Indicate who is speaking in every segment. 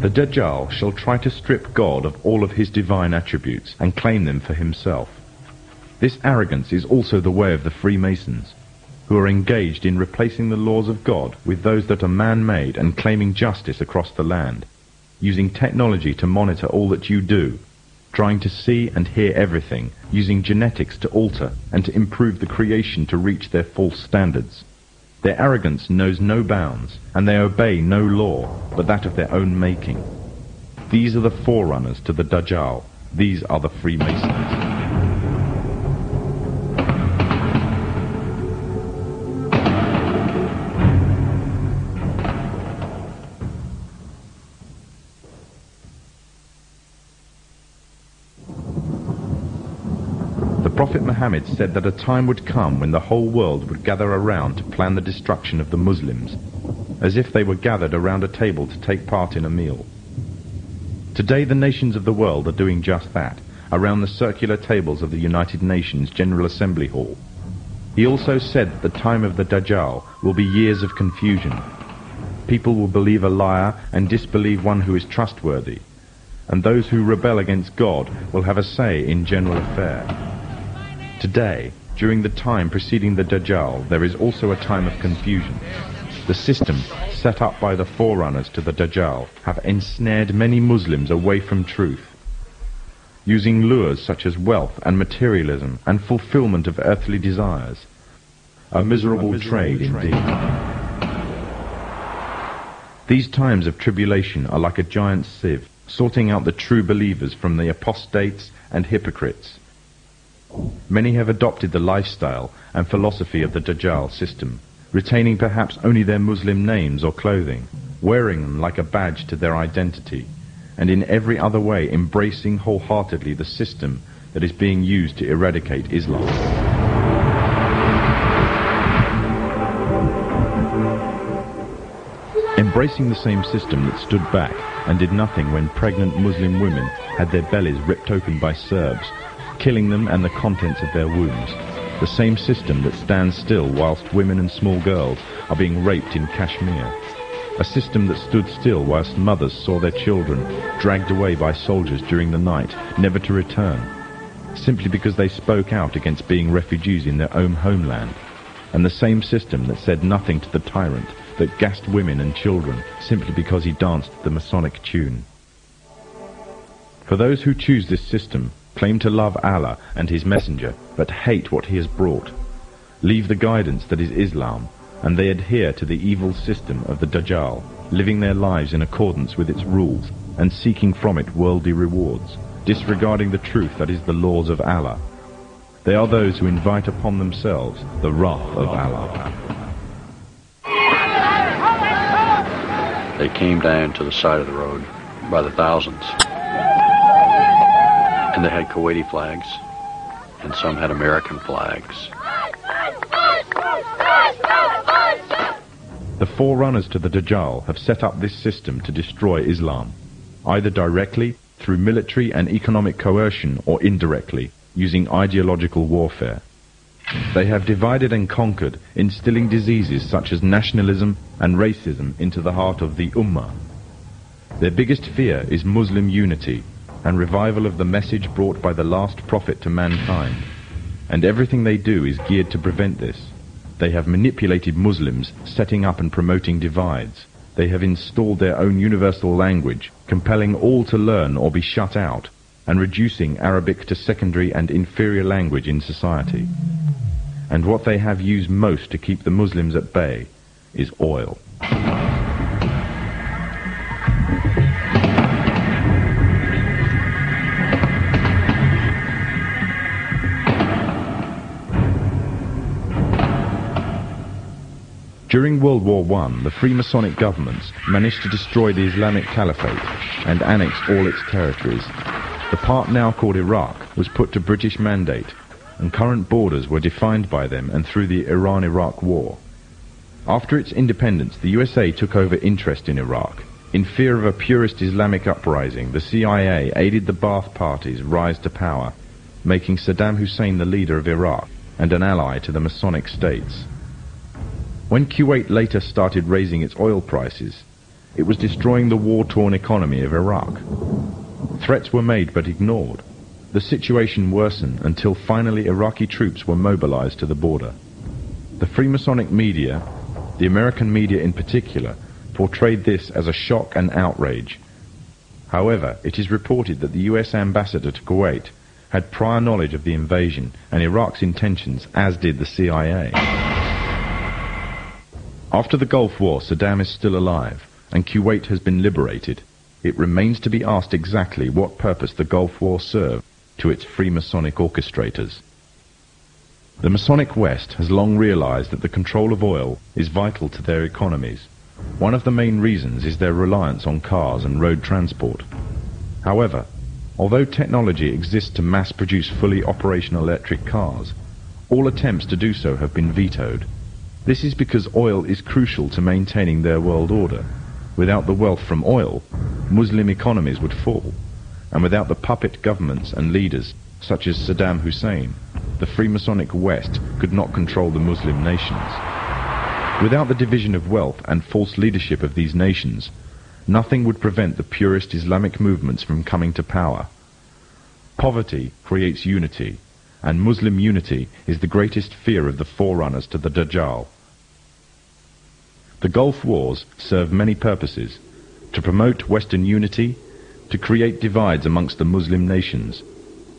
Speaker 1: The Dajjal shall try to strip God of all of his divine attributes and claim them for himself. This arrogance is also the way of the Freemasons, who are engaged in replacing the laws of God with those that are man-made and claiming justice across the land, using technology to monitor all that you do, trying to see and hear everything, using genetics to alter and to improve the creation to reach their false standards. Their arrogance knows no bounds, and they obey no law but that of their own making. These are the forerunners to the Dajjal. These are the Freemasons. Prophet Muhammad said that a time would come when the whole world would gather around to plan the destruction of the Muslims, as if they were gathered around a table to take part in a meal. Today the nations of the world are doing just that, around the circular tables of the United Nations General Assembly Hall. He also said that the time of the Dajjal will be years of confusion. People will believe a liar and disbelieve one who is trustworthy, and those who rebel against God will have a say in general affair. Today, during the time preceding the Dajjal, there is also a time of confusion. The system set up by the forerunners to the Dajjal have ensnared many Muslims away from truth, using lures such as wealth and materialism and fulfillment of earthly desires. A miserable trade indeed. These times of tribulation are like a giant sieve, sorting out the true believers from the apostates and hypocrites. Many have adopted the lifestyle and philosophy of the Dajjal system, retaining perhaps only their Muslim names or clothing, wearing them like a badge to their identity, and in every other way embracing wholeheartedly the system that is being used to eradicate Islam. Embracing the same system that stood back and did nothing when pregnant Muslim women had their bellies ripped open by Serbs, killing them and the contents of their wombs. The same system that stands still whilst women and small girls are being raped in Kashmir. A system that stood still whilst mothers saw their children dragged away by soldiers during the night, never to return, simply because they spoke out against being refugees in their own homeland. And the same system that said nothing to the tyrant, that gassed women and children simply because he danced the Masonic tune. For those who choose this system, claim to love Allah and His Messenger, but hate what He has brought, leave the guidance that is Islam, and they adhere to the evil system of the Dajjal, living their lives in accordance with its rules, and seeking from it worldly rewards, disregarding the truth that is the laws of Allah. They are those who invite upon themselves the wrath of Allah.
Speaker 2: They came down to the side of the road by the thousands. And they had Kuwaiti flags, and some had American flags.
Speaker 1: The forerunners to the Dajjal have set up this system to destroy Islam, either directly, through military and economic coercion, or indirectly, using ideological warfare. They have divided and conquered, instilling diseases such as nationalism and racism into the heart of the Ummah. Their biggest fear is Muslim unity, and revival of the message brought by the last prophet to mankind. And everything they do is geared to prevent this. They have manipulated Muslims, setting up and promoting divides. They have installed their own universal language, compelling all to learn or be shut out, and reducing Arabic to secondary and inferior language in society. And what they have used most to keep the Muslims at bay is oil. During World War I, the Freemasonic governments managed to destroy the Islamic Caliphate and annex all its territories. The part now called Iraq was put to British mandate, and current borders were defined by them and through the Iran-Iraq War. After its independence, the USA took over interest in Iraq. In fear of a purist Islamic uprising, the CIA aided the Ba'ath Party's rise to power, making Saddam Hussein the leader of Iraq and an ally to the Masonic states. When Kuwait later started raising its oil prices, It was destroying the war-torn economy of Iraq. Threats were made but ignored. The situation worsened until finally Iraqi troops were mobilized to the border. The Freemasonic media, the American media in particular, portrayed this as a shock and outrage. However, it is reported that the US ambassador to Kuwait had prior knowledge of the invasion and Iraq's intentions, as did the CIA. After the Gulf War, Saddam is still alive, and Kuwait has been liberated. It remains to be asked exactly what purpose the Gulf War served to its Freemasonic orchestrators. The Masonic West has long realized that the control of oil is vital to their economies. One of the main reasons is their reliance on cars and road transport. However, although technology exists to mass-produce fully operational electric cars, all attempts to do so have been vetoed. This is because oil is crucial to maintaining their world order. Without the wealth from oil, Muslim economies would fall, and without the puppet governments and leaders such as Saddam Hussein, the Freemasonic West could not control the Muslim nations. Without the division of wealth and false leadership of these nations, nothing would prevent the purist Islamic movements from coming to power. Poverty creates unity, and Muslim unity is the greatest fear of the forerunners to the Dajjal. The Gulf Wars serve many purposes: to promote Western unity, to create divides amongst the Muslim nations,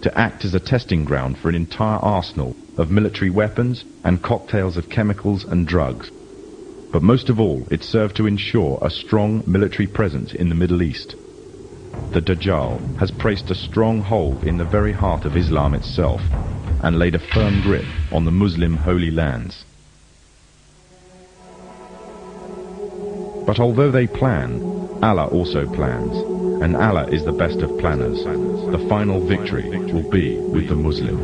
Speaker 1: to act as a testing ground for an entire arsenal of military weapons and cocktails of chemicals and drugs. But most of all, it served to ensure a strong military presence in the Middle East. The Dajjal has placed a strong hold in the very heart of Islam itself and laid a firm grip on the Muslim holy lands. But although they plan, Allah also plans, and Allah is the best of planners. The final victory will be with the Muslims.